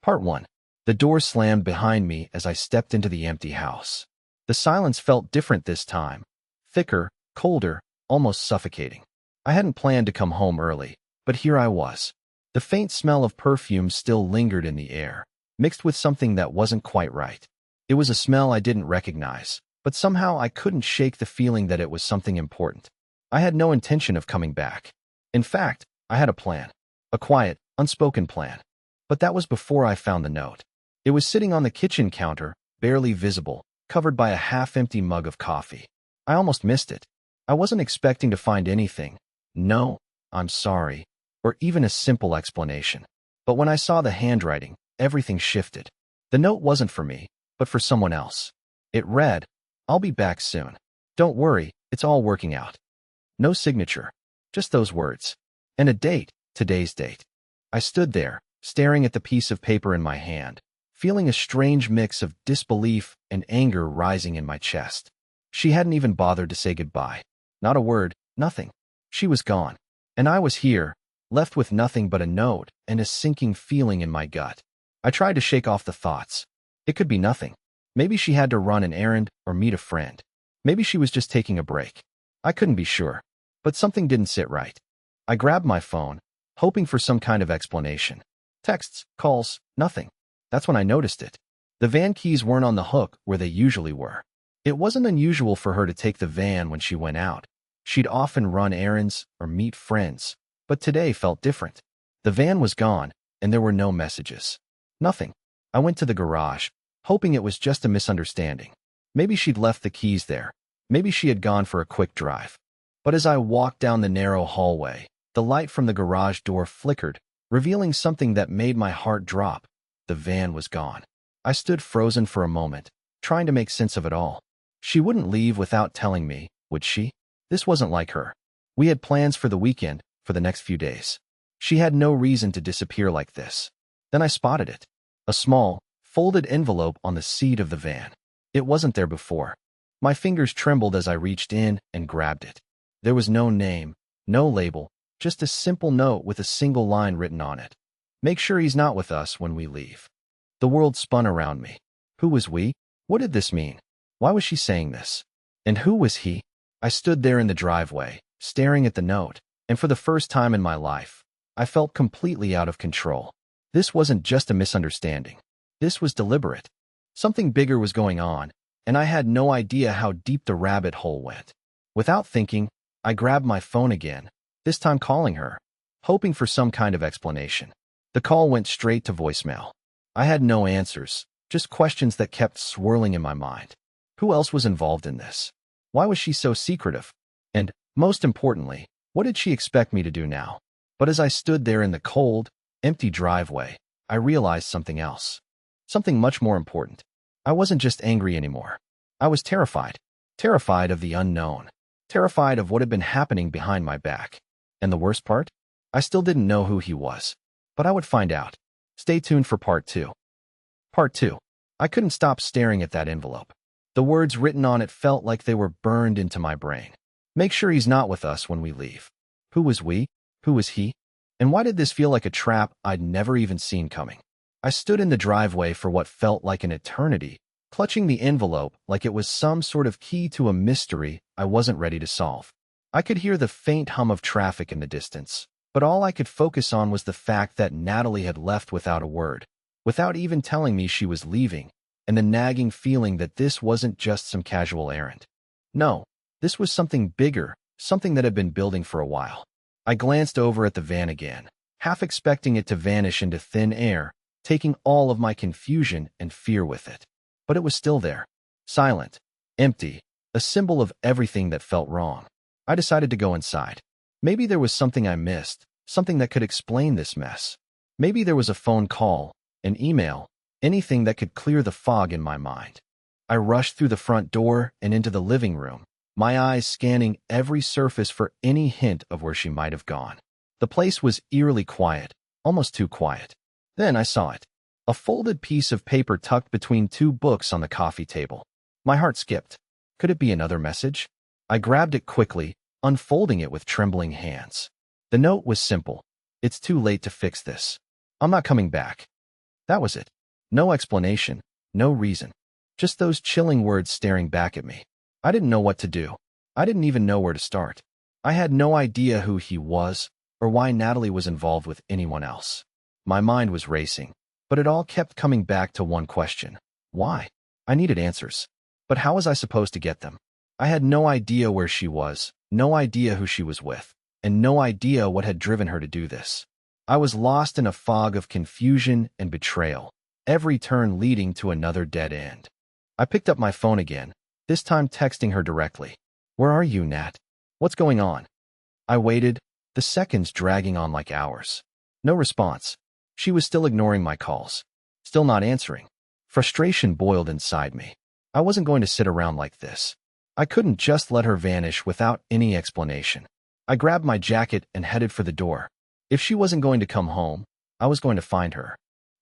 Part 1. The door slammed behind me as I stepped into the empty house. The silence felt different this time. Thicker, colder, almost suffocating. I hadn't planned to come home early, but here I was. The faint smell of perfume still lingered in the air, mixed with something that wasn't quite right. It was a smell I didn't recognize, but somehow I couldn't shake the feeling that it was something important. I had no intention of coming back. In fact, I had a plan. A quiet, unspoken plan. But that was before I found the note. It was sitting on the kitchen counter, barely visible, covered by a half-empty mug of coffee. I almost missed it. I wasn't expecting to find anything. No, I'm sorry, or even a simple explanation. But when I saw the handwriting, everything shifted. The note wasn't for me, but for someone else. It read, "I'll be back soon. Don't worry, it's all working out." No signature, just those words. And a date, today's date. I stood there, staring at the piece of paper in my hand, feeling a strange mix of disbelief and anger rising in my chest. She hadn't even bothered to say goodbye. Not a word, nothing. She was gone. And I was here, left with nothing but a note and a sinking feeling in my gut. I tried to shake off the thoughts. It could be nothing. Maybe she had to run an errand or meet a friend. Maybe she was just taking a break. I couldn't be sure. But something didn't sit right. I grabbed my phone, hoping for some kind of explanation. Texts, calls, nothing. That's when I noticed it. The van keys weren't on the hook where they usually were. It wasn't unusual for her to take the van when she went out. She'd often run errands or meet friends, but today felt different. The van was gone, and there were no messages. Nothing. I went to the garage, hoping it was just a misunderstanding. Maybe she'd left the keys there. Maybe she had gone for a quick drive. But as I walked down the narrow hallway, the light from the garage door flickered, revealing something that made my heart drop. The van was gone. I stood frozen for a moment, trying to make sense of it all. She wouldn't leave without telling me, would she? This wasn't like her. We had plans for the weekend, for the next few days. She had no reason to disappear like this. Then I spotted it. A small, folded envelope on the seat of the van. It wasn't there before. My fingers trembled as I reached in and grabbed it. There was no name, no label, just a simple note with a single line written on it. "Make sure he's not with us when we leave." The world spun around me. Who was we? What did this mean? Why was she saying this? And who was he? I stood there in the driveway, staring at the note, and for the first time in my life, I felt completely out of control. This wasn't just a misunderstanding. This was deliberate. Something bigger was going on, and I had no idea how deep the rabbit hole went. Without thinking, I grabbed my phone again, this time calling her, hoping for some kind of explanation. The call went straight to voicemail. I had no answers, just questions that kept swirling in my mind. Who else was involved in this? Why was she so secretive? And, most importantly, what did she expect me to do now? But as I stood there in the cold, empty driveway, I realized something else. Something much more important. I wasn't just angry anymore. I was terrified. Terrified of the unknown. Terrified of what had been happening behind my back. And the worst part? I still didn't know who he was. But I would find out. Stay tuned for part 2. Part 2. I couldn't stop staring at that envelope. The words written on it felt like they were burned into my brain. Make sure he's not with us when we leave. Who was we? Who was he? And why did this feel like a trap I'd never even seen coming? I stood in the driveway for what felt like an eternity, clutching the envelope like it was some sort of key to a mystery I wasn't ready to solve. I could hear the faint hum of traffic in the distance, but all I could focus on was the fact that Natalie had left without a word, without even telling me she was leaving, and the nagging feeling that this wasn't just some casual errand. No, this was something bigger, something that had been building for a while. I glanced over at the van again, half expecting it to vanish into thin air, taking all of my confusion and fear with it. But it was still there, silent, empty, a symbol of everything that felt wrong. I decided to go inside. Maybe there was something I missed, something that could explain this mess. Maybe there was a phone call, an email, anything that could clear the fog in my mind. I rushed through the front door and into the living room, my eyes scanning every surface for any hint of where she might have gone. The place was eerily quiet, almost too quiet. Then I saw it. A folded piece of paper tucked between two books on the coffee table. My heart skipped. Could it be another message? I grabbed it quickly, unfolding it with trembling hands. The note was simple. "It's too late to fix this. I'm not coming back." That was it. No explanation, no reason. Just those chilling words staring back at me. I didn't know what to do. I didn't even know where to start. I had no idea who he was or why Natalie was involved with anyone else. My mind was racing, but it all kept coming back to one question. Why? I needed answers. But how was I supposed to get them? I had no idea where she was, no idea who she was with, and no idea what had driven her to do this. I was lost in a fog of confusion and betrayal, every turn leading to another dead end. I picked up my phone again, this time texting her directly. Where are you, Nat? What's going on? I waited, the seconds dragging on like hours. No response. She was still ignoring my calls, still not answering. Frustration boiled inside me. I wasn't going to sit around like this. I couldn't just let her vanish without any explanation. I grabbed my jacket and headed for the door. If she wasn't going to come home, I was going to find her.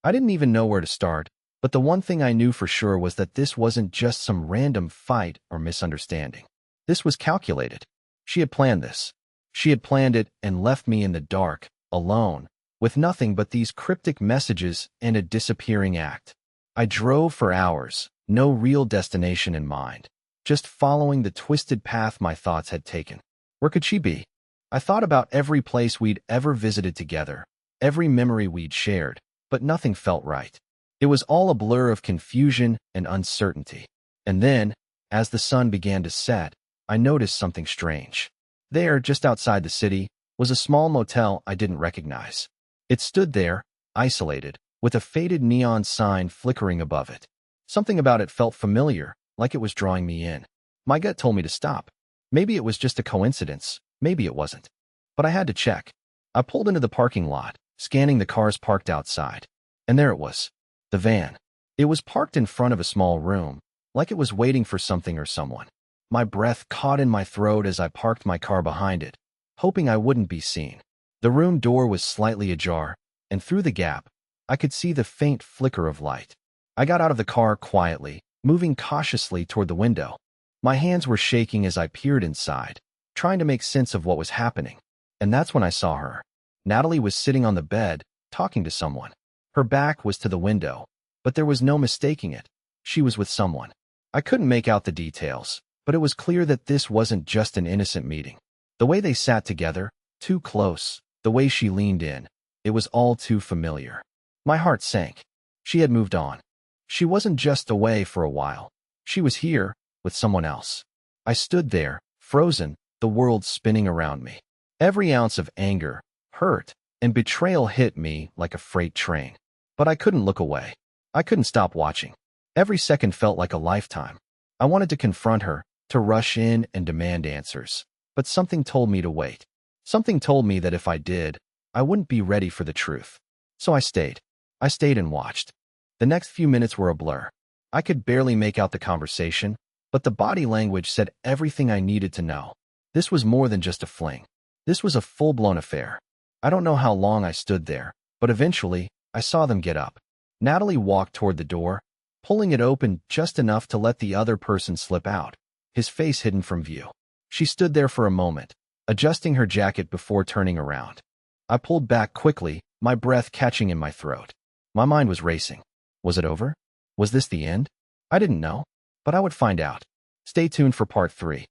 I didn't even know where to start, but the one thing I knew for sure was that this wasn't just some random fight or misunderstanding. This was calculated. She had planned this. She had planned it and left me in the dark, alone, with nothing but these cryptic messages and a disappearing act. I drove for hours, no real destination in mind, just following the twisted path my thoughts had taken. Where could she be? I thought about every place we'd ever visited together, every memory we'd shared, but nothing felt right. It was all a blur of confusion and uncertainty. And then, as the sun began to set, I noticed something strange. There, just outside the city, was a small motel I didn't recognize. It stood there, isolated, with a faded neon sign flickering above it. Something about it felt familiar, like it was drawing me in. My gut told me to stop. Maybe it was just a coincidence, maybe it wasn't. But I had to check. I pulled into the parking lot, scanning the cars parked outside. And there it was. The van. It was parked in front of a small room, like it was waiting for something or someone. My breath caught in my throat as I parked my car behind it, hoping I wouldn't be seen. The room door was slightly ajar, and through the gap, I could see the faint flicker of light. I got out of the car quietly, moving cautiously toward the window. My hands were shaking as I peered inside, trying to make sense of what was happening. And that's when I saw her. Natalie was sitting on the bed, talking to someone. Her back was to the window, but there was no mistaking it. She was with someone. I couldn't make out the details, but it was clear that this wasn't just an innocent meeting. The way they sat together, too close, the way she leaned in, it was all too familiar. My heart sank. She had moved on. She wasn't just away for a while. She was here, with someone else. I stood there, frozen, the world spinning around me. Every ounce of anger, hurt, and betrayal hit me like a freight train. But I couldn't look away. I couldn't stop watching. Every second felt like a lifetime. I wanted to confront her, to rush in and demand answers. But something told me to wait. Something told me that if I did, I wouldn't be ready for the truth. So I stayed. I stayed and watched. The next few minutes were a blur. I could barely make out the conversation, but the body language said everything I needed to know. This was more than just a fling. This was a full-blown affair. I don't know how long I stood there, but eventually, I saw them get up. Natalie walked toward the door, pulling it open just enough to let the other person slip out, his face hidden from view. She stood there for a moment, adjusting her jacket before turning around. I pulled back quickly, my breath catching in my throat. My mind was racing. Was it over? Was this the end? I didn't know, but I would find out. Stay tuned for part 3.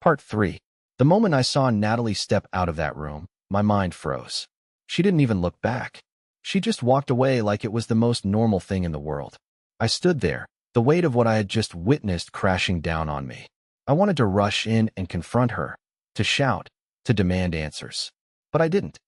Part 3. The moment I saw Natalie step out of that room, my mind froze. She didn't even look back. She just walked away like it was the most normal thing in the world. I stood there, the weight of what I had just witnessed crashing down on me. I wanted to rush in and confront her, to shout, to demand answers. But I didn't.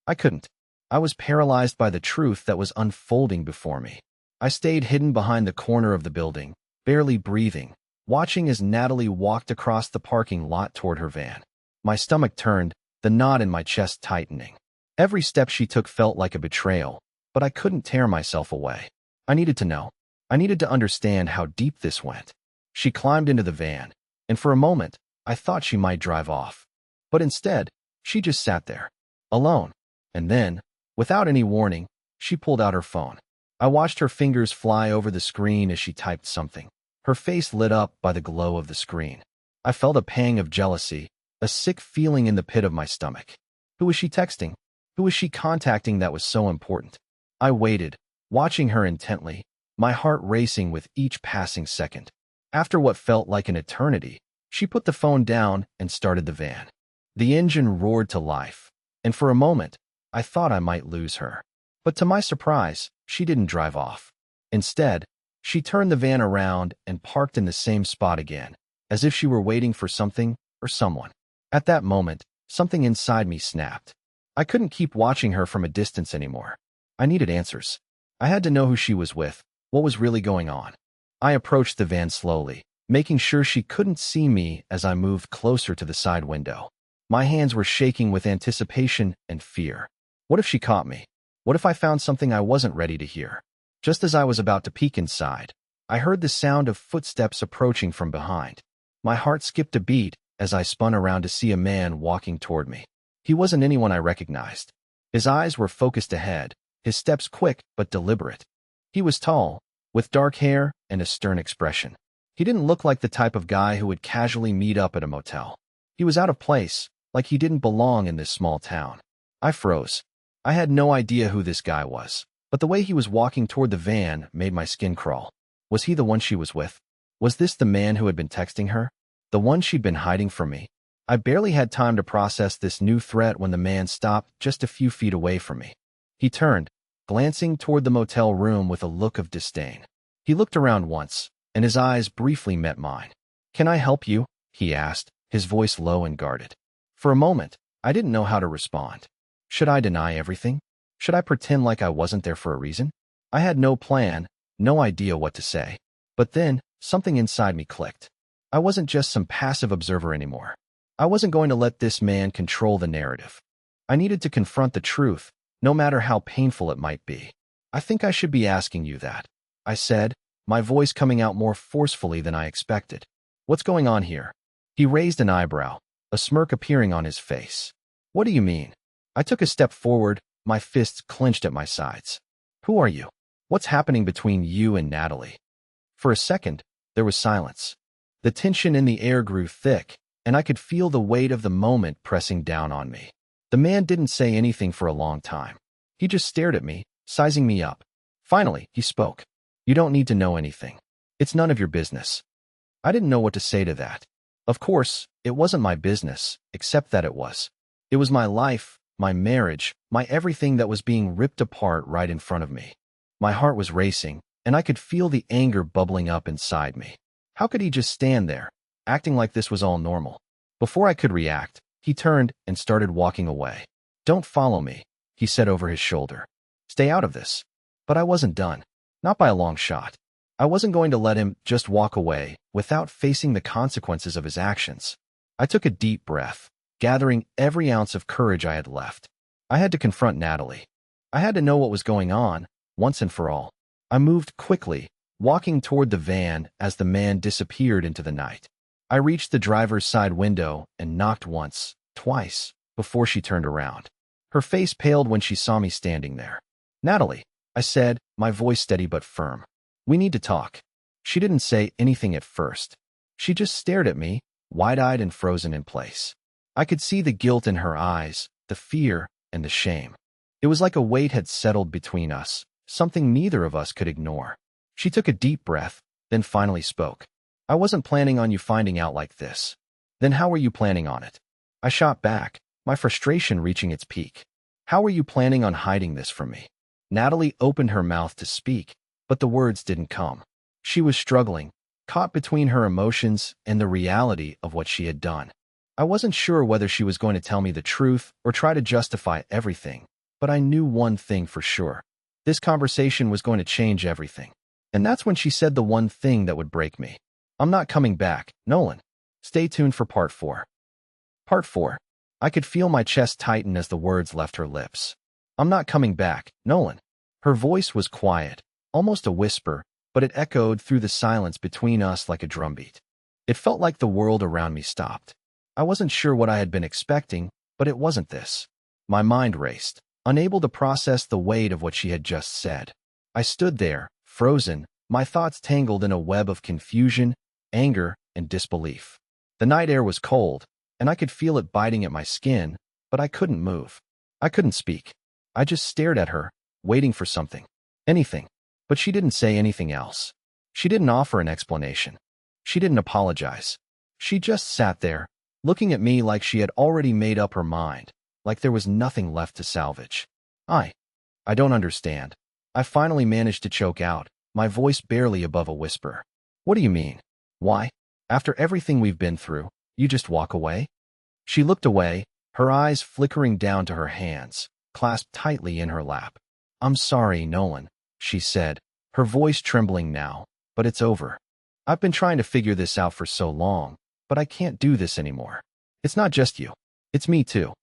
I couldn't. I was paralyzed by the truth that was unfolding before me. I stayed hidden behind the corner of the building, barely breathing, watching as Natalie walked across the parking lot toward her van. My stomach turned, the knot in my chest tightening. Every step she took felt like a betrayal, but I couldn't tear myself away. I needed to know. I needed to understand how deep this went. She climbed into the van, and for a moment, I thought she might drive off. But instead, she just sat there, alone. And then, without any warning, she pulled out her phone. I watched her fingers fly over the screen as she typed something, her face lit up by the glow of the screen. I felt a pang of jealousy, a sick feeling in the pit of my stomach. Who was she texting? Who was she contacting that was so important? I waited, watching her intently, my heart racing with each passing second. After what felt like an eternity, she put the phone down and started the van. The engine roared to life, and for a moment, I thought I might lose her. But to my surprise, she didn't drive off. Instead, she turned the van around and parked in the same spot again, as if she were waiting for something or someone. At that moment, something inside me snapped. I couldn't keep watching her from a distance anymore. I needed answers. I had to know who she was with, what was really going on. I approached the van slowly, making sure she couldn't see me as I moved closer to the side window. My hands were shaking with anticipation and fear. What if she caught me? What if I found something I wasn't ready to hear? Just as I was about to peek inside, I heard the sound of footsteps approaching from behind. My heart skipped a beat as I spun around to see a man walking toward me. He wasn't anyone I recognized. His eyes were focused ahead, his steps quick but deliberate. He was tall, with dark hair and a stern expression. He didn't look like the type of guy who would casually meet up at a motel. He was out of place, like he didn't belong in this small town. I froze. I had no idea who this guy was, but the way he was walking toward the van made my skin crawl. Was he the one she was with? Was this the man who had been texting her? The one she'd been hiding from me? I barely had time to process this new threat when the man stopped just a few feet away from me. He turned, glancing toward the motel room with a look of disdain. He looked around once, and his eyes briefly met mine. "Can I help you?" he asked, his voice low and guarded. For a moment, I didn't know how to respond. Should I deny everything? Should I pretend like I wasn't there for a reason? I had no plan, no idea what to say. But then, something inside me clicked. I wasn't just some passive observer anymore. I wasn't going to let this man control the narrative. I needed to confront the truth, no matter how painful it might be. "I think I should be asking you that," I said, my voice coming out more forcefully than I expected. "What's going on here?" He raised an eyebrow, a smirk appearing on his face. "What do you mean?" I took a step forward, my fists clenched at my sides. "Who are you? What's happening between you and Natalie?" For a second, there was silence. The tension in the air grew thick, and I could feel the weight of the moment pressing down on me. The man didn't say anything for a long time. He just stared at me, sizing me up. Finally, he spoke. "You don't need to know anything. It's none of your business." I didn't know what to say to that. Of course, it wasn't my business, except that it was. It was my life, my marriage, my everything that was being ripped apart right in front of me. My heart was racing, and I could feel the anger bubbling up inside me. How could he just stand there, acting like this was all normal? Before I could react, he turned and started walking away. "Don't follow me," he said over his shoulder. "Stay out of this." But I wasn't done. Not by a long shot. I wasn't going to let him just walk away without facing the consequences of his actions. I took a deep breath, gathering every ounce of courage I had left. I had to confront Natalie. I had to know what was going on, once and for all. I moved quickly, walking toward the van as the man disappeared into the night. I reached the driver's side window and knocked once, twice, before she turned around. Her face paled when she saw me standing there. "Natalie," I said, my voice steady but firm. "We need to talk." She didn't say anything at first. She just stared at me, wide-eyed and frozen in place. I could see the guilt in her eyes, the fear, and the shame. It was like a weight had settled between us, something neither of us could ignore. She took a deep breath, then finally spoke. "I wasn't planning on you finding out like this." "Then how were you planning on it?" I shot back, my frustration reaching its peak. "How were you planning on hiding this from me?" Natalie opened her mouth to speak, but the words didn't come. She was struggling, caught between her emotions and the reality of what she had done. I wasn't sure whether she was going to tell me the truth or try to justify everything, but I knew one thing for sure. This conversation was going to change everything. And that's when she said the one thing that would break me. "I'm not coming back, Nolan. Stay tuned for part 4. Part 4. I could feel my chest tighten as the words left her lips. "I'm not coming back, Nolan." Her voice was quiet, almost a whisper, but it echoed through the silence between us like a drumbeat. It felt like the world around me stopped. I wasn't sure what I had been expecting, but it wasn't this. My mind raced, unable to process the weight of what she had just said. I stood there, frozen, my thoughts tangled in a web of confusion, anger, and disbelief. The night air was cold, and I could feel it biting at my skin, but I couldn't move. I couldn't speak. I just stared at her, waiting for something. Anything. But she didn't say anything else. She didn't offer an explanation. She didn't apologize. She just sat there, looking at me like she had already made up her mind, like there was nothing left to salvage. I don't understand. I finally managed to choke out, my voice barely above a whisper. What do you mean? Why? After everything we've been through, you just walk away? She looked away, her eyes flickering down to her hands, clasped tightly in her lap. I'm sorry, Nolan, she said, her voice trembling now, but it's over. I've been trying to figure this out for so long, but I can't do this anymore. It's not just you. It's me too.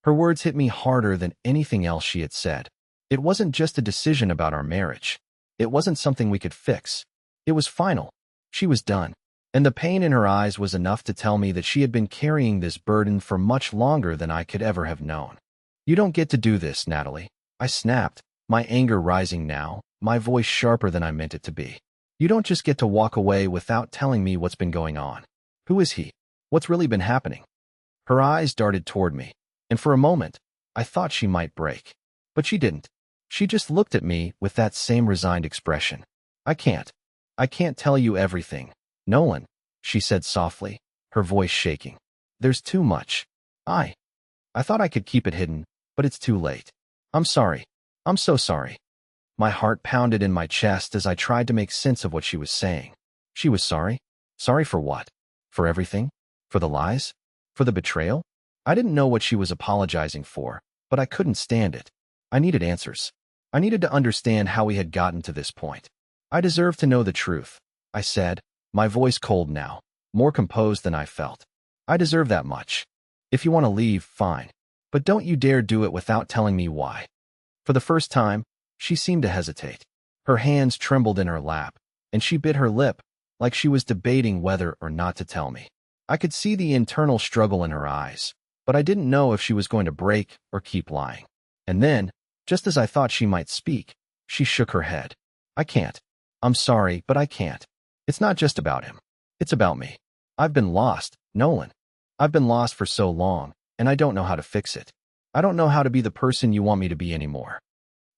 Her words hit me harder than anything else she had said. It wasn't just a decision about our marriage. It wasn't something we could fix. It was final. She was done. And the pain in her eyes was enough to tell me that she had been carrying this burden for much longer than I could ever have known. You don't get to do this, Natalie. I snapped, my anger rising now, my voice sharper than I meant it to be. You don't just get to walk away without telling me what's been going on. Who is he? What's really been happening? Her eyes darted toward me, and for a moment, I thought she might break. But she didn't. She just looked at me with that same resigned expression. I can't tell you everything, Nolan, she said softly, her voice shaking. There's too much. I thought I could keep it hidden, but it's too late. I'm sorry. I'm so sorry. My heart pounded in my chest as I tried to make sense of what she was saying. She was sorry? Sorry for what? For everything? For the lies? For the betrayal? I didn't know what she was apologizing for, but I couldn't stand it. I needed answers. I needed to understand how we had gotten to this point. I deserve to know the truth, I said, my voice cold now, more composed than I felt. I deserve that much. If you want to leave, fine. But don't you dare do it without telling me why. For the first time, she seemed to hesitate. Her hands trembled in her lap, and she bit her lip, like she was debating whether or not to tell me. I could see the internal struggle in her eyes, but I didn't know if she was going to break or keep lying. And then, just as I thought she might speak, she shook her head. I can't. I'm sorry, but I can't. It's not just about him. It's about me. I've been lost, Nolan. I've been lost for so long, and I don't know how to fix it. I don't know how to be the person you want me to be anymore.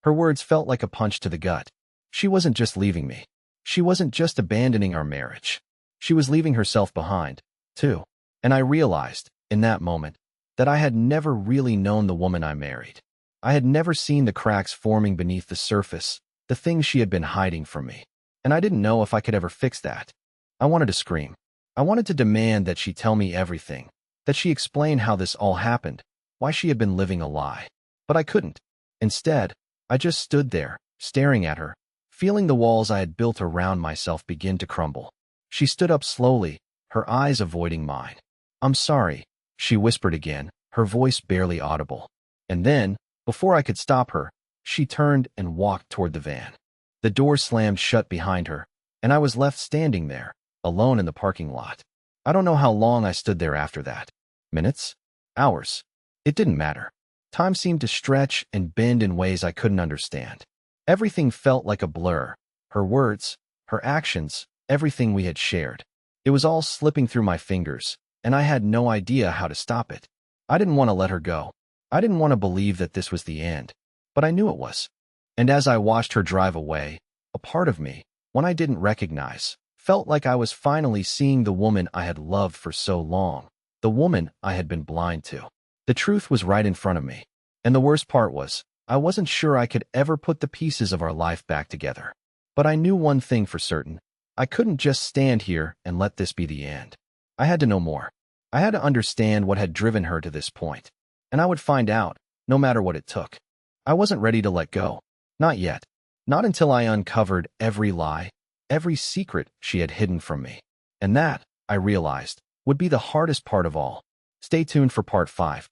Her words felt like a punch to the gut. She wasn't just leaving me. She wasn't just abandoning our marriage. She was leaving herself behind, too. And I realized, in that moment, that I had never really known the woman I married. I had never seen the cracks forming beneath the surface, the things she had been hiding from me. And I didn't know if I could ever fix that. I wanted to scream. I wanted to demand that she tell me everything, that she explain how this all happened, why she had been living a lie. But I couldn't. Instead, I just stood there, staring at her, feeling the walls I had built around myself begin to crumble. She stood up slowly, her eyes avoiding mine. I'm sorry, she whispered again, her voice barely audible. And then, before I could stop her, she turned and walked toward the van. The door slammed shut behind her, and I was left standing there, alone in the parking lot. I don't know how long I stood there after that. Minutes? Hours? It didn't matter. Time seemed to stretch and bend in ways I couldn't understand. Everything felt like a blur. Her words, her actions, everything we had shared. It was all slipping through my fingers, and I had no idea how to stop it. I didn't want to let her go. I didn't want to believe that this was the end, but I knew it was. And as I watched her drive away, a part of me, one I didn't recognize, felt like I was finally seeing the woman I had loved for so long, the woman I had been blind to. The truth was right in front of me, and the worst part was, I wasn't sure I could ever put the pieces of our life back together. But I knew one thing for certain. I couldn't just stand here and let this be the end. I had to know more. I had to understand what had driven her to this point, and I would find out, no matter what it took. I wasn't ready to let go. Not yet. Not until I uncovered every lie, every secret she had hidden from me. And that, I realized, would be the hardest part of all. Stay tuned for Part 5.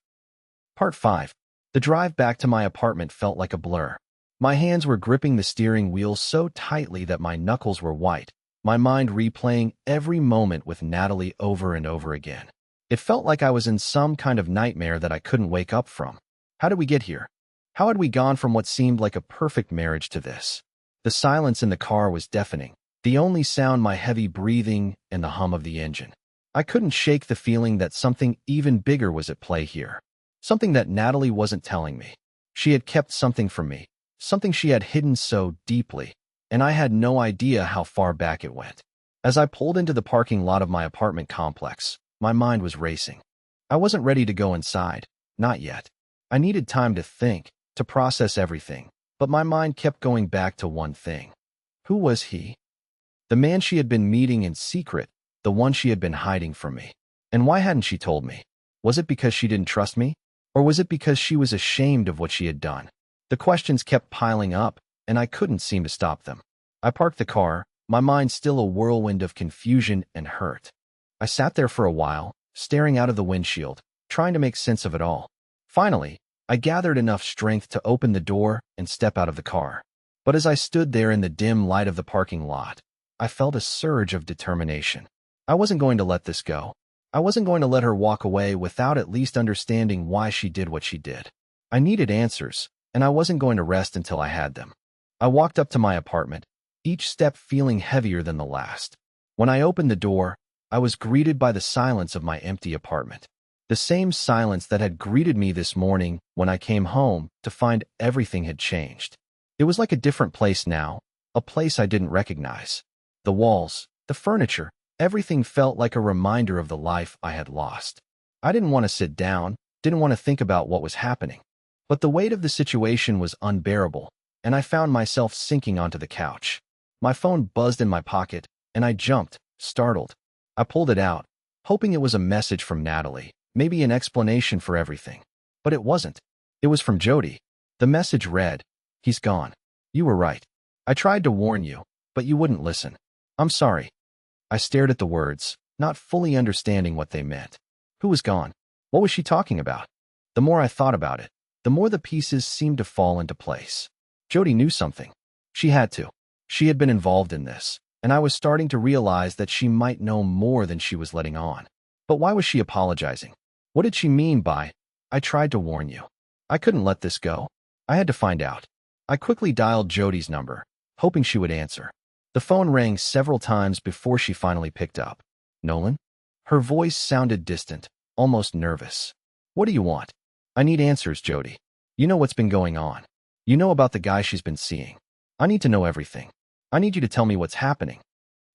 Part 5. The drive back to my apartment felt like a blur. My hands were gripping the steering wheel so tightly that my knuckles were white, my mind replaying every moment with Natalie over and over again. It felt like I was in some kind of nightmare that I couldn't wake up from. How did we get here? How had we gone from what seemed like a perfect marriage to this? The silence in the car was deafening, the only sound my heavy breathing and the hum of the engine. I couldn't shake the feeling that something even bigger was at play here. Something that Natalie wasn't telling me. She had kept something from me, something she had hidden so deeply, and I had no idea how far back it went. As I pulled into the parking lot of my apartment complex, my mind was racing. I wasn't ready to go inside, not yet. I needed time to think, to process everything, but my mind kept going back to one thing. Who was he? The man she had been meeting in secret, the one she had been hiding from me. And why hadn't she told me? Was it because she didn't trust me? Or was it because she was ashamed of what she had done? The questions kept piling up, and I couldn't seem to stop them. I parked the car, my mind still a whirlwind of confusion and hurt. I sat there for a while, staring out of the windshield, trying to make sense of it all. Finally, I gathered enough strength to open the door and step out of the car. But as I stood there in the dim light of the parking lot, I felt a surge of determination. I wasn't going to let this go. I wasn't going to let her walk away without at least understanding why she did what she did. I needed answers, and I wasn't going to rest until I had them. I walked up to my apartment, each step feeling heavier than the last. When I opened the door, I was greeted by the silence of my empty apartment. The same silence that had greeted me this morning when I came home to find everything had changed. It was like a different place now, a place I didn't recognize. The walls, the furniture, everything felt like a reminder of the life I had lost. I didn't want to sit down, didn't want to think about what was happening. But the weight of the situation was unbearable, and I found myself sinking onto the couch. My phone buzzed in my pocket, and I jumped, startled. I pulled it out, hoping it was a message from Natalie, maybe an explanation for everything. But it wasn't. It was from Jody. The message read, "He's gone. You were right. I tried to warn you, but you wouldn't listen. I'm sorry." I stared at the words, not fully understanding what they meant. Who was gone? What was she talking about? The more I thought about it, the more the pieces seemed to fall into place. Jody knew something. She had to. She had been involved in this, and I was starting to realize that she might know more than she was letting on. But why was she apologizing? What did she mean by, "I tried to warn you"? I couldn't let this go. I had to find out. I quickly dialed Jody's number, hoping she would answer. The phone rang several times before she finally picked up. "Nolan?" Her voice sounded distant, almost nervous. "What do you want?" "I need answers, Jody. You know what's been going on. You know about the guy she's been seeing. I need to know everything. I need you to tell me what's happening."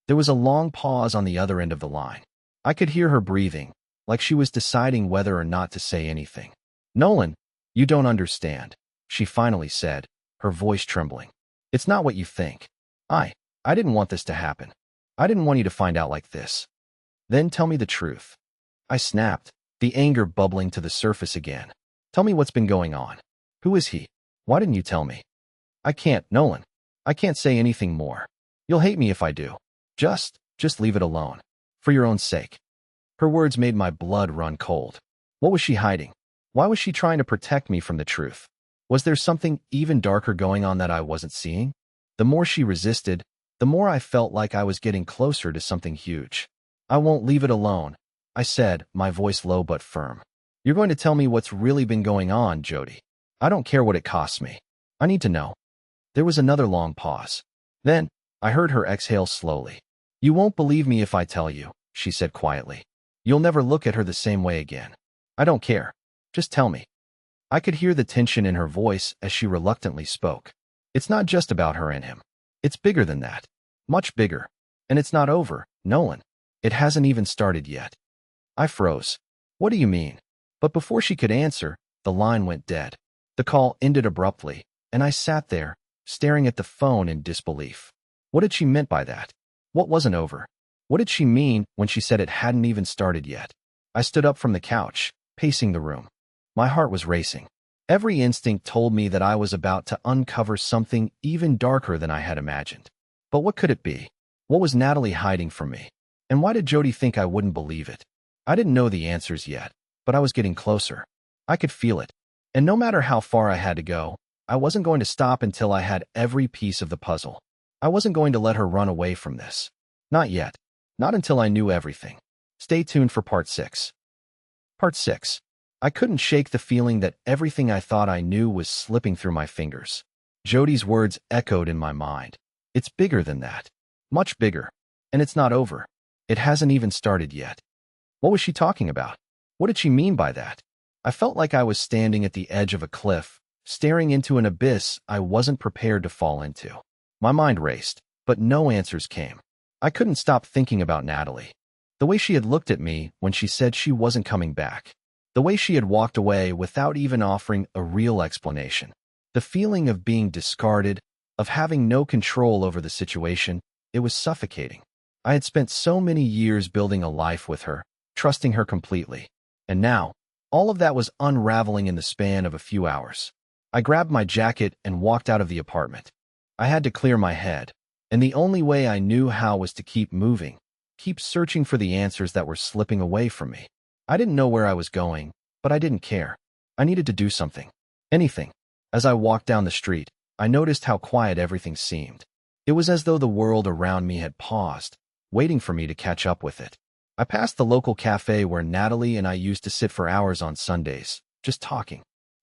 There was a long pause on the other end of the line. I could hear her breathing, like she was deciding whether or not to say anything. "Nolan, you don't understand," she finally said, her voice trembling. "It's not what you think. I didn't want this to happen. I didn't want you to find out like this." "Then tell me the truth." I snapped, the anger bubbling to the surface again. "Tell me what's been going on. Who is he? Why didn't you tell me?" "I can't, Nolan. I can't say anything more. You'll hate me if I do. Just leave it alone. For your own sake." Her words made my blood run cold. What was she hiding? Why was she trying to protect me from the truth? Was there something even darker going on that I wasn't seeing? The more she resisted, the more I felt like I was getting closer to something huge. "I won't leave it alone," I said, my voice low but firm. "You're going to tell me what's really been going on, Jody. I don't care what it costs me. I need to know." There was another long pause. Then, I heard her exhale slowly. "You won't believe me if I tell you," she said quietly. "You'll never look at her the same way again. I don't care. Just tell me." I could hear the tension in her voice as she reluctantly spoke. "It's not just about her and him. It's bigger than that. Much bigger. And it's not over, Nolan. It hasn't even started yet." I froze. "What do you mean?" But before she could answer, the line went dead. The call ended abruptly, and I sat there, staring at the phone in disbelief. What had she meant by that? What wasn't over? What did she mean when she said it hadn't even started yet? I stood up from the couch, pacing the room. My heart was racing. Every instinct told me that I was about to uncover something even darker than I had imagined. But what could it be? What was Natalie hiding from me? And why did Jody think I wouldn't believe it? I didn't know the answers yet, but I was getting closer. I could feel it. And no matter how far I had to go, I wasn't going to stop until I had every piece of the puzzle. I wasn't going to let her run away from this. Not yet. Not until I knew everything. Stay tuned for Part 6. Part 6. I couldn't shake the feeling that everything I thought I knew was slipping through my fingers. Jody's words echoed in my mind. "It's bigger than that. Much bigger. And it's not over. It hasn't even started yet." What was she talking about? What did she mean by that? I felt like I was standing at the edge of a cliff, staring into an abyss I wasn't prepared to fall into. My mind raced, but no answers came. I couldn't stop thinking about Natalie. The way she had looked at me when she said she wasn't coming back. The way she had walked away without even offering a real explanation. The feeling of being discarded, of having no control over the situation, it was suffocating. I had spent so many years building a life with her, trusting her completely. And now, all of that was unraveling in the span of a few hours. I grabbed my jacket and walked out of the apartment. I had to clear my head, and the only way I knew how was to keep moving, keep searching for the answers that were slipping away from me. I didn't know where I was going, but I didn't care. I needed to do something. Anything. As I walked down the street, I noticed how quiet everything seemed. It was as though the world around me had paused, waiting for me to catch up with it. I passed the local cafe where Natalie and I used to sit for hours on Sundays, just talking.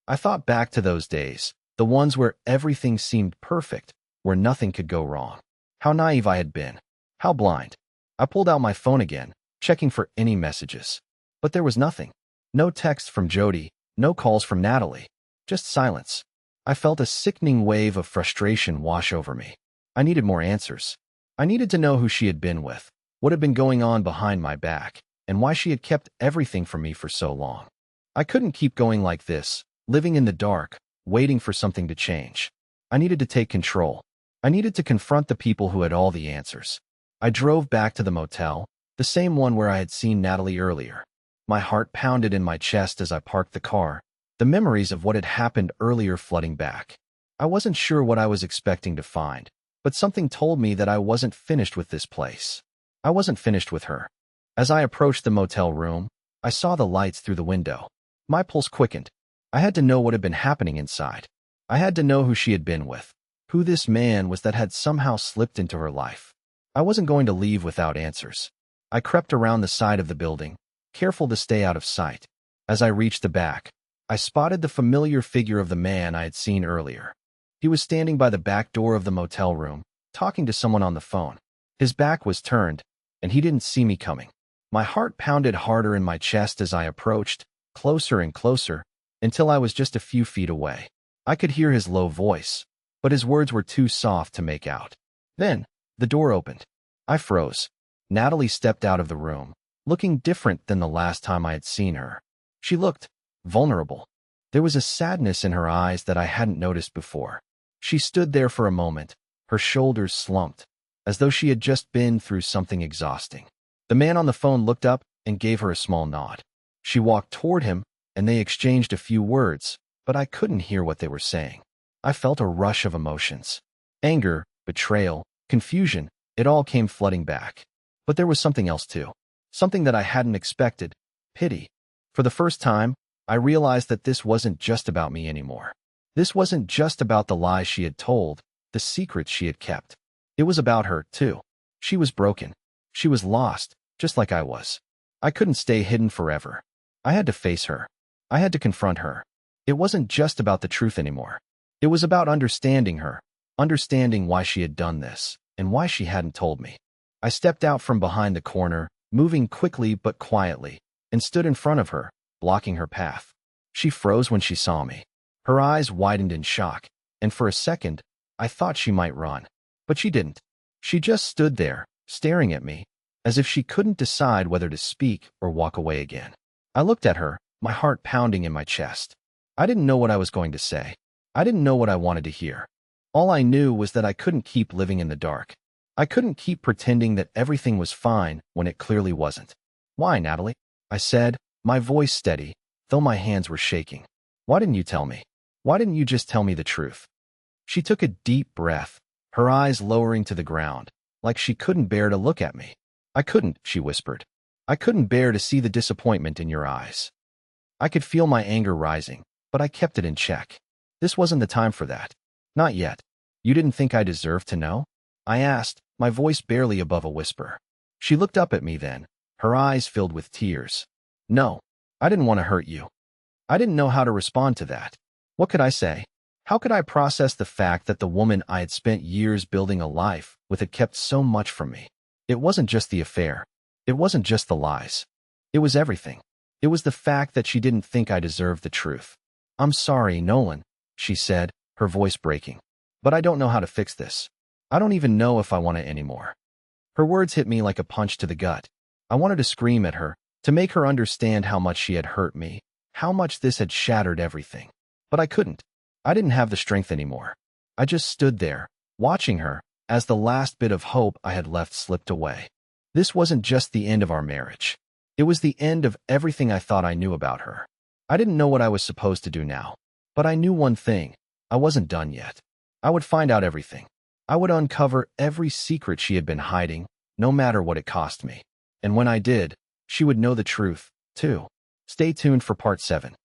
I thought back to those days, the ones where everything seemed perfect, where nothing could go wrong. How naive I had been. How blind. I pulled out my phone again, checking for any messages. But there was nothing. No text from Jody, no calls from Natalie. Just silence. I felt a sickening wave of frustration wash over me. I needed more answers. I needed to know who she had been with, what had been going on behind my back, and why she had kept everything from me for so long. I couldn't keep going like this, living in the dark, waiting for something to change. I needed to take control. I needed to confront the people who had all the answers. I drove back to the motel, the same one where I had seen Natalie earlier. My heart pounded in my chest as I parked the car, the memories of what had happened earlier flooding back. I wasn't sure what I was expecting to find, but something told me that I wasn't finished with this place. I wasn't finished with her. As I approached the motel room, I saw the lights through the window. My pulse quickened. I had to know what had been happening inside. I had to know who she had been with, who this man was that had somehow slipped into her life. I wasn't going to leave without answers. I crept around the side of the building, careful to stay out of sight. As I reached the back, I spotted the familiar figure of the man I had seen earlier. He was standing by the back door of the motel room, talking to someone on the phone. His back was turned, and he didn't see me coming. My heart pounded harder in my chest as I approached, closer and closer, until I was just a few feet away. I could hear his low voice, but his words were too soft to make out. Then, the door opened. I froze. Natalie stepped out of the room, looking different than the last time I had seen her. She looked vulnerable. There was a sadness in her eyes that I hadn't noticed before. She stood there for a moment, her shoulders slumped, as though she had just been through something exhausting. The man on the phone looked up and gave her a small nod. She walked toward him, and they exchanged a few words, but I couldn't hear what they were saying. I felt a rush of emotions. Anger, betrayal, confusion, it all came flooding back. But there was something else too. Something that I hadn't expected. Pity. For the first time, I realized that this wasn't just about me anymore. This wasn't just about the lies she had told, the secrets she had kept. It was about her, too. She was broken. She was lost, just like I was. I couldn't stay hidden forever. I had to face her. I had to confront her. It wasn't just about the truth anymore. It was about understanding her, understanding why she had done this, and why she hadn't told me. I stepped out from behind the corner, moving quickly but quietly, and stood in front of her, blocking her path. She froze when she saw me. Her eyes widened in shock, and for a second, I thought she might run. But she didn't. She just stood there, staring at me, as if she couldn't decide whether to speak or walk away again. I looked at her, my heart pounding in my chest. I didn't know what I was going to say. I didn't know what I wanted to hear. All I knew was that I couldn't keep living in the dark. I couldn't keep pretending that everything was fine when it clearly wasn't. "Why, Natalie?" I said, my voice steady, though my hands were shaking. "Why didn't you tell me? Why didn't you just tell me the truth?" She took a deep breath, her eyes lowering to the ground, like she couldn't bear to look at me. "I couldn't," she whispered. "I couldn't bear to see the disappointment in your eyes." I could feel my anger rising, but I kept it in check. This wasn't the time for that. Not yet. "You didn't think I deserved to know?" I asked, my voice barely above a whisper. She looked up at me then, her eyes filled with tears. "No, I didn't want to hurt you." I didn't know how to respond to that. What could I say? How could I process the fact that the woman I had spent years building a life with had kept so much from me? It wasn't just the affair. It wasn't just the lies. It was everything. It was the fact that she didn't think I deserved the truth. "I'm sorry, Nolan," she said, her voice breaking. But I don't know how to fix this. I don't even know if I want it anymore. Her words hit me like a punch to the gut. I wanted to scream at her, to make her understand how much she had hurt me, how much this had shattered everything. But I couldn't. I didn't have the strength anymore. I just stood there, watching her, as the last bit of hope I had left slipped away. This wasn't just the end of our marriage. It was the end of everything I thought I knew about her. I didn't know what I was supposed to do now. But I knew one thing. I wasn't done yet. I would find out everything. I would uncover every secret she had been hiding, no matter what it cost me. And when I did, she would know the truth, too. Stay tuned for Part 7.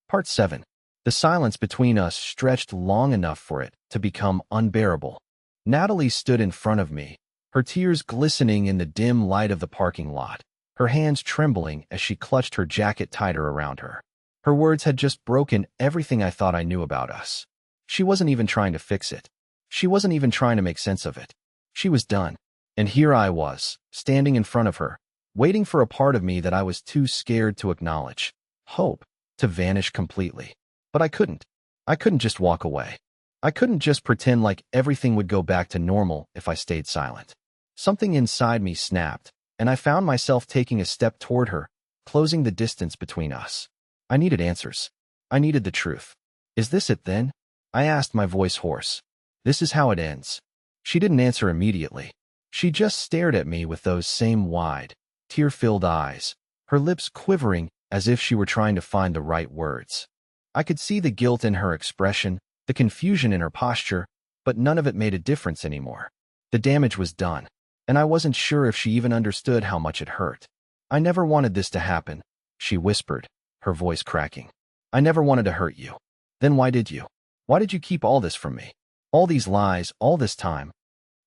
Part 7. The silence between us stretched long enough for it to become unbearable. Natalie stood in front of me, her tears glistening in the dim light of the parking lot, her hands trembling as she clutched her jacket tighter around her. Her words had just broken everything I thought I knew about us. She wasn't even trying to fix it. She wasn't even trying to make sense of it. She was done. And here I was, standing in front of her, waiting for a part of me that I was too scared to acknowledge. Hope to vanish completely. But I couldn't. I couldn't just walk away. I couldn't just pretend like everything would go back to normal if I stayed silent. Something inside me snapped, and I found myself taking a step toward her, closing the distance between us. I needed answers. I needed the truth. Is this it then? I asked, my voice hoarse. This is how it ends. She didn't answer immediately. She just stared at me with those same wide, tear-filled eyes, her lips quivering as if she were trying to find the right words. I could see the guilt in her expression, the confusion in her posture, but none of it made a difference anymore. The damage was done, and I wasn't sure if she even understood how much it hurt. I never wanted this to happen, she whispered, her voice cracking. I never wanted to hurt you. Then why did you? Why did you keep all this from me? All these lies, all this time?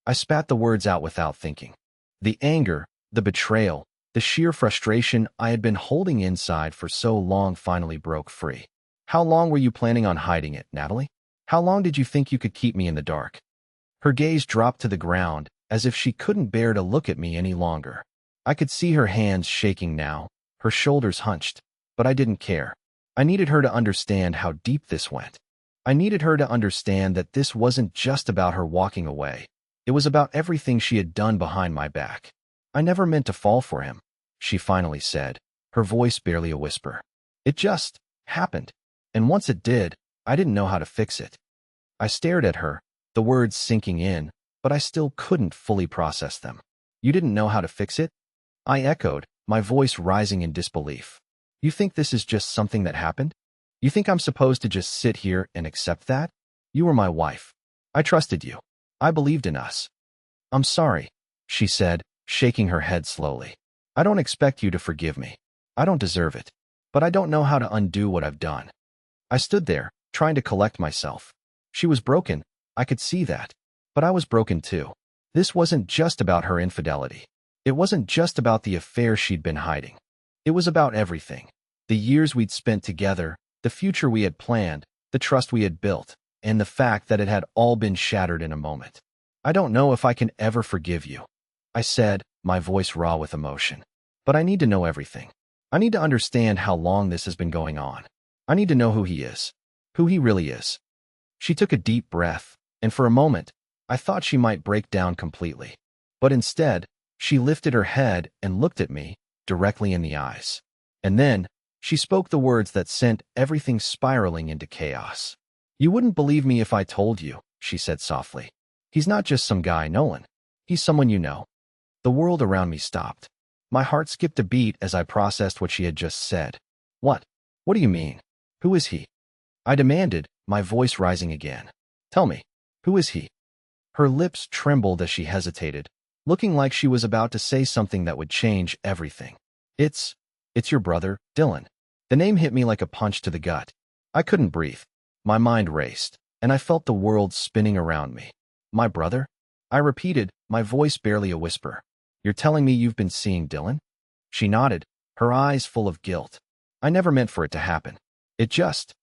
I spat the words out without thinking. The anger, the betrayal, the sheer frustration I had been holding inside for so long finally broke free. How long were you planning on hiding it, Natalie? How long did you think you could keep me in the dark? Her gaze dropped to the ground, as if she couldn't bear to look at me any longer. I could see her hands shaking now, her shoulders hunched, but I didn't care. I needed her to understand how deep this went. I needed her to understand that this wasn't just about her walking away. It was about everything she had done behind my back. I never meant to fall for him, she finally said, her voice barely a whisper. It just happened. And once it did, I didn't know how to fix it. I stared at her, the words sinking in, but I still couldn't fully process them. You didn't know how to fix it? I echoed, my voice rising in disbelief. You think this is just something that happened? You think I'm supposed to just sit here and accept that? You were my wife. I trusted you. I believed in us. I'm sorry, she said, shaking her head slowly. I don't expect you to forgive me. I don't deserve it. But I don't know how to undo what I've done. I stood there, trying to collect myself. She was broken, I could see that. But I was broken too. This wasn't just about her infidelity. It wasn't just about the affair she'd been hiding. It was about everything. The years we'd spent together, the future we had planned, the trust we had built, and the fact that it had all been shattered in a moment. I don't know if I can ever forgive you, I said, my voice raw with emotion. But I need to know everything. I need to understand how long this has been going on. I need to know who he is. Who he really is. She took a deep breath, and for a moment, I thought she might break down completely. But instead, she lifted her head and looked at me, directly in the eyes. And then, she spoke the words that sent everything spiraling into chaos. You wouldn't believe me if I told you, she said softly. He's not just some guy, Nolan. He's someone you know. The world around me stopped. My heart skipped a beat as I processed what she had just said. What? What do you mean? Who is he? I demanded, my voice rising again. Tell me, who is he? Her lips trembled as she hesitated, looking like she was about to say something that would change everything. It's your brother, Dylan. The name hit me like a punch to the gut. I couldn't breathe. My mind raced, and I felt the world spinning around me. My brother? I repeated, my voice barely a whisper. You're telling me you've been seeing Dylan? She nodded, her eyes full of guilt. I never meant for it to happen. It just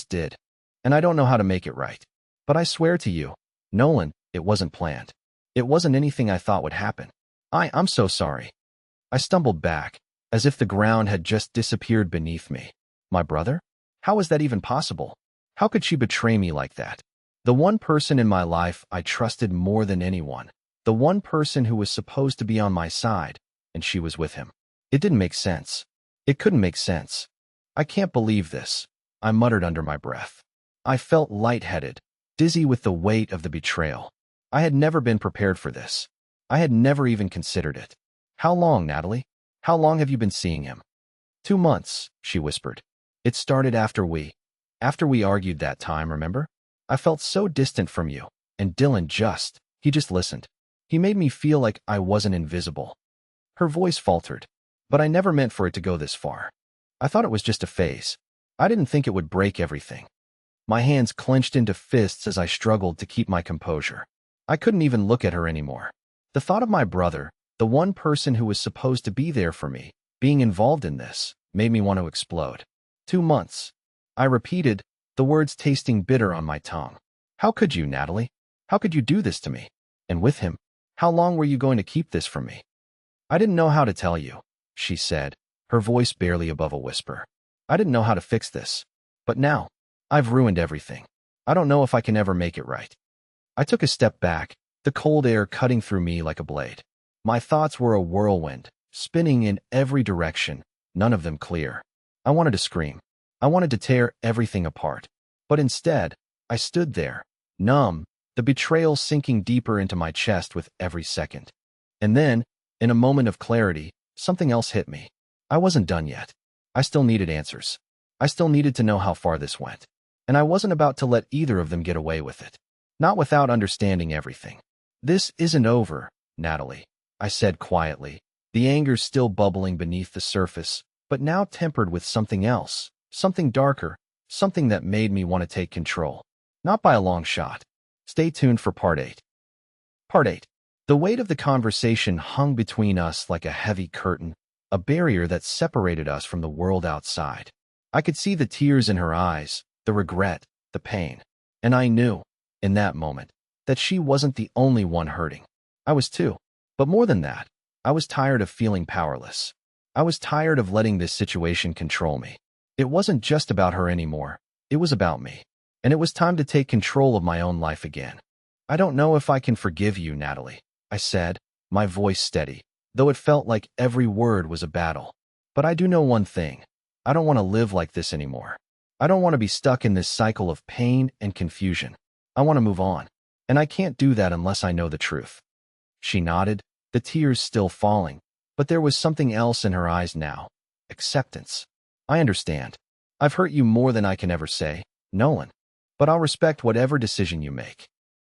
did. And I don't know how to make it right. But I swear to you, Nolan, it wasn't planned. It wasn't anything I thought would happen. I'm so sorry. I stumbled back, as if the ground had just disappeared beneath me. My brother? How is that even possible? How could she betray me like that? The one person in my life I trusted more than anyone. The one person who was supposed to be on my side, and she was with him. It didn't make sense. It couldn't make sense. I can't believe this, I muttered under my breath. I felt lightheaded, dizzy with the weight of the betrayal. I had never been prepared for this. I had never even considered it. How long, Natalie? How long have you been seeing him? 2 months, she whispered. It started after we argued that time, remember? I felt so distant from you, and Dylan he just listened. He made me feel like I wasn't invisible. Her voice faltered, but I never meant for it to go this far. I thought it was just a phase. I didn't think it would break everything. My hands clenched into fists as I struggled to keep my composure. I couldn't even look at her anymore. The thought of my brother, the one person who was supposed to be there for me, being involved in this, made me want to explode. 2 months. I repeated, the words tasting bitter on my tongue. How could you, Natalie? How could you do this to me? And with him, how long were you going to keep this from me? I didn't know how to tell you, she said, her voice barely above a whisper. I didn't know how to fix this. But now, I've ruined everything. I don't know if I can ever make it right. I took a step back, the cold air cutting through me like a blade. My thoughts were a whirlwind, spinning in every direction, none of them clear. I wanted to scream. I wanted to tear everything apart. But instead, I stood there, numb, the betrayal sinking deeper into my chest with every second. And then, in a moment of clarity, something else hit me. I wasn't done yet. I still needed answers. I still needed to know how far this went. And I wasn't about to let either of them get away with it. Not without understanding everything. This isn't over, Natalie, I said quietly, the anger still bubbling beneath the surface, but now tempered with something else, something darker, something that made me want to take control. Not by a long shot. Stay tuned for Part 8. Part 8. The weight of the conversation hung between us like a heavy curtain, a barrier that separated us from the world outside. I could see the tears in her eyes, the regret, the pain. And I knew, in that moment, that she wasn't the only one hurting. I was too. But more than that, I was tired of feeling powerless. I was tired of letting this situation control me. It wasn't just about her anymore. It was about me. And it was time to take control of my own life again. I don't know if I can forgive you, Natalie, I said, my voice steady, though it felt like every word was a battle. But I do know one thing. I don't want to live like this anymore. I don't want to be stuck in this cycle of pain and confusion. I want to move on. And I can't do that unless I know the truth. She nodded, the tears still falling, but there was something else in her eyes now. Acceptance. I understand. I've hurt you more than I can ever say, Nolan. But I'll respect whatever decision you make.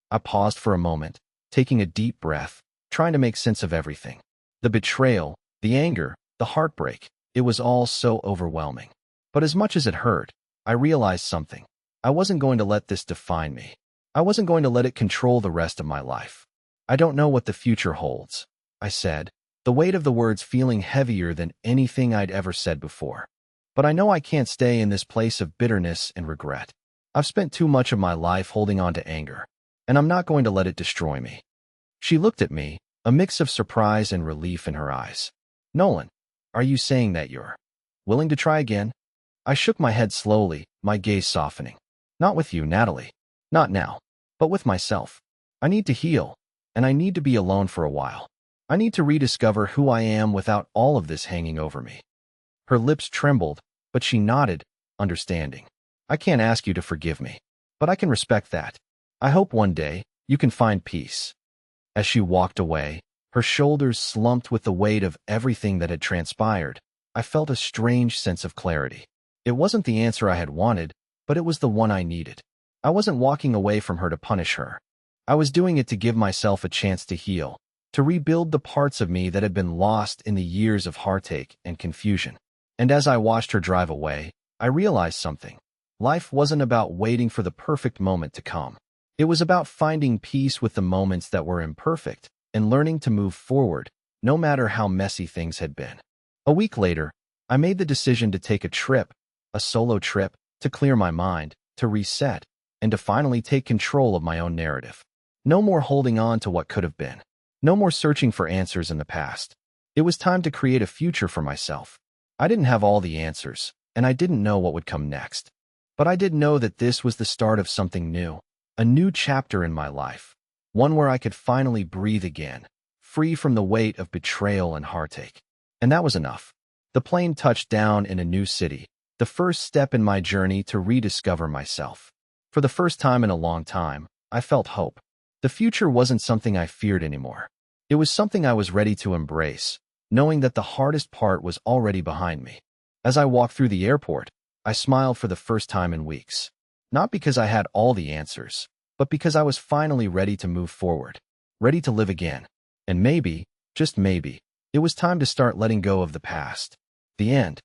I paused for a moment, taking a deep breath, trying to make sense of everything. The betrayal, the anger, the heartbreak, it was all so overwhelming. But as much as it hurt, I realized something. I wasn't going to let this define me. I wasn't going to let it control the rest of my life. I don't know what the future holds, I said, the weight of the words feeling heavier than anything I'd ever said before. But I know I can't stay in this place of bitterness and regret. I've spent too much of my life holding on to anger, and I'm not going to let it destroy me. She looked at me, a mix of surprise and relief in her eyes. Nolan, are you saying that you're willing to try again? I shook my head slowly, my gaze softening. Not with you, Natalie. Not now. But with myself. I need to heal, and I need to be alone for a while. I need to rediscover who I am without all of this hanging over me. Her lips trembled, but she nodded, understanding. I can't ask you to forgive me, but I can respect that. I hope one day you can find peace. As she walked away, her shoulders slumped with the weight of everything that had transpired. I felt a strange sense of clarity. It wasn't the answer I had wanted, but it was the one I needed. I wasn't walking away from her to punish her. I was doing it to give myself a chance to heal, to rebuild the parts of me that had been lost in the years of heartache and confusion. And as I watched her drive away, I realized something. Life wasn't about waiting for the perfect moment to come. It was about finding peace with the moments that were imperfect and learning to move forward, no matter how messy things had been. A week later, I made the decision to take a solo trip, to clear my mind, to reset, and to finally take control of my own narrative. No more holding on to what could have been. No more searching for answers in the past. It was time to create a future for myself. I didn't have all the answers, and I didn't know what would come next. But I did know that this was the start of something new, a new chapter in my life, one where I could finally breathe again, free from the weight of betrayal and heartache. And that was enough. The plane touched down in a new city, the first step in my journey to rediscover myself. For the first time in a long time, I felt hope. The future wasn't something I feared anymore. It was something I was ready to embrace, knowing that the hardest part was already behind me. As I walked through the airport, I smiled for the first time in weeks. Not because I had all the answers, but because I was finally ready to move forward, ready to live again. And maybe, just maybe, it was time to start letting go of the past. The end.